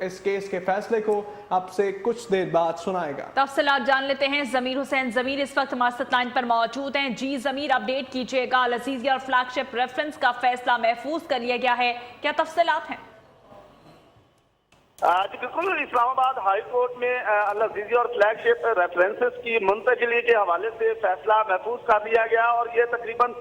इस केस के फैसले को आपसे कुछ देर बाद सुनाएगा। तफसीलात जान लेते हैं। ज़मीर हुसैन ज़मीर इस वक्त हमारे साथ लाइन पर मौजूद हैं। जी ज़मीर, अपडेट कीजिएगा। अल अज़ीज़िया और फ्लैगशिप रेफरेंस का फैसला महफूज कर लिया गया है, क्या तफसीलात हैं? जी बिल्कुल, इस्लामाबाद हाई कोर्ट में अल अज़ीज़िया और फ्लैगशिप रेफरेंसेस की मुंतकिली के हवाले से फैसला महफूज कर लिया गया और ये तकरीबन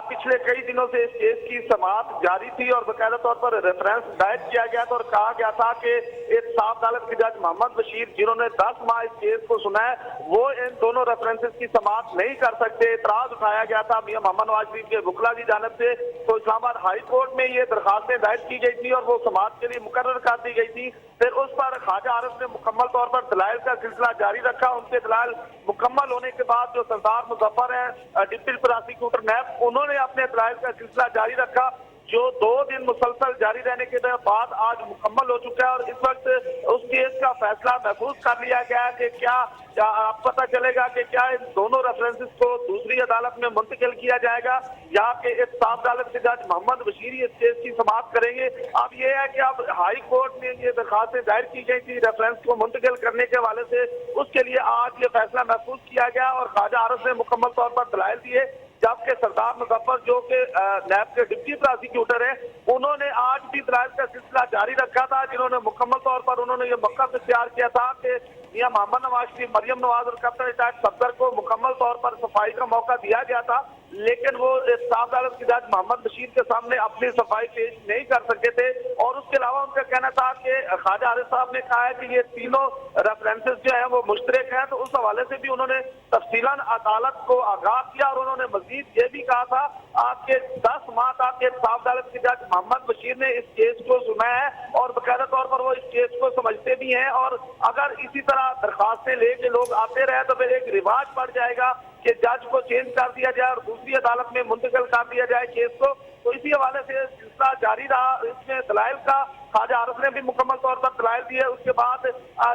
पिछले कई दिनों से इस केस की समाअत जारी थी और बाकायदा तौर पर रेफरेंस दायर किया गया था और कहा गया था कि एक साफ अदालत के जज मोहम्मद बशीर जिन्होंने 10 माह इस केस को सुना है, वो इन दोनों रेफरेंसेस की समाअत नहीं कर सकते। इतराज उठाया गया था मियां मोहम्मद नवाज शरीफ के वकला की जानिब से। तो इस्लामाबाद हाई कोर्ट में ये दरखास्तें दायर की गई थी और वो समाअत के लिए मुकर्रर कर दी गई थी। फिर उस पर ख्वाजा आरिफ ने मुकम्मल तौर पर दलाइल का सिलसिला जारी रखा। उनके दलाइल मुकम्मल होने के बाद जो सरदार मुजफ्फर है डिप्टी प्रोसिक्यूटर नैब, उन्होंने अपने दलाइल का सिलसिला जारी रखा, जो 2 दिन मुसलसल जारी रहने के बाद आज मुकम्मल हो चुका है और इस वक्त उस केस का फैसला महफूज कर लिया गया है कि क्या आप पता चलेगा कि क्या इन दोनों रेफरेंसेस को दूसरी अदालत में मुंतकिल किया जाएगा या कि इस साफ अदालत के जज मोहम्मद बशीर इस केस की समाअत करेंगे। अब ये है कि अब हाई कोर्ट में ये दरखास्तें दायर की गई थी रेफरेंस को मुंतकिल करने के हवाले से, उसके लिए आज ये फैसला महफूज किया गया और ख्वाजा आरिफ ने मुकम्मल तौर पर दलाइल दिए, जबकि सरदार मुजफ्फर जो कि नैब के डिप्टी प्रोसिक्यूटर है, उन्होंने आज भी दलाइल का सिलसिला जारी रखा था, जिन्होंने मुकम्मल तौर पर उन्होंने ये मौक़िफ़ इख्तियार किया था कि मियां मोहम्मद नवाज शरीफ, मरियम नवाज और कैप्टन रिटायर्ड सफदर को मुकम्मल तौर पर सफाई का मौका दिया गया था, लेकिन वो साफ अदालत के जज मोहम्मद बशीर के सामने अपनी सफाई पेश नहीं कर सके थे। और उसके अलावा उनका कहना था कि ख्वाजा आरिफ साहब ने कहा है कि ये तीनों रेफरेंसेस जो है वो मुश्तरक हैं, तो उस हवाले से भी उन्होंने तफसीलन अदालत को आगाह किया और उन्होंने मजीद ये भी कहा था आपके 10 माह तक साफ अदालत के जज मोहम्मद बशीर ने इस केस को सुना है और बाकायदा तौर पर वो इस केस को समझते भी हैं और अगर इसी तरह दरखास्तें लेके लोग आते रहे तो फिर एक रिवाज बढ़ जाएगा कि जज को चेंज कर दिया जाए और दूसरी अदालत में मुंतकिल कर दिया जाए केस को। तो इसी हवाले से सिलसिला जारी रहा। इसमें दलाइल का ख्वाजा आरिफ ने भी मुकम्मल तौर पर दलाइल दिए। उसके बाद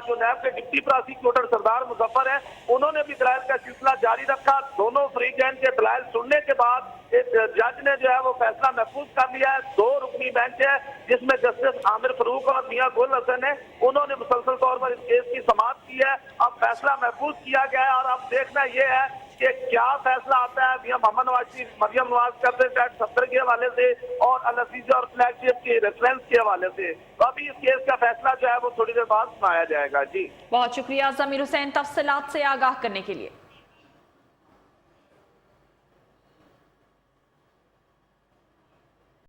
जो नैब के डिप्टी प्रोसिक्यूटर सरदार मुजफ्फर है, उन्होंने भी दलाइल का सिलसिला जारी रखा। दोनों फ्रीजैन के दलाइल सुनने के बाद जज ने जो है वो फैसला महफूज कर लिया है। 2 रुकनी बेंच है जिसमें जस्टिस आमिर फरूक और मियां गुल हसन है, उन्होंने मुसलसल तौर पर इस केस की समाअत की है। अब फैसला महफूज किया गया है और अब देखना यह है कि क्या फैसला आता है मियां मोहम्मद नवाज शरीफ, मरियम नवाज कैप्टन रिटायर्ड सफदर के हवाले से और अल अज़ीज़िया और फ्लैगशिप के रेफरेंस के हवाले से। तो अभी इस केस का फैसला जो है वो थोड़ी देर बाद सुनाया जाएगा। जी बहुत शुक्रिया ज़मीर हुसैन, तफसीलात से आगाह करने के लिए।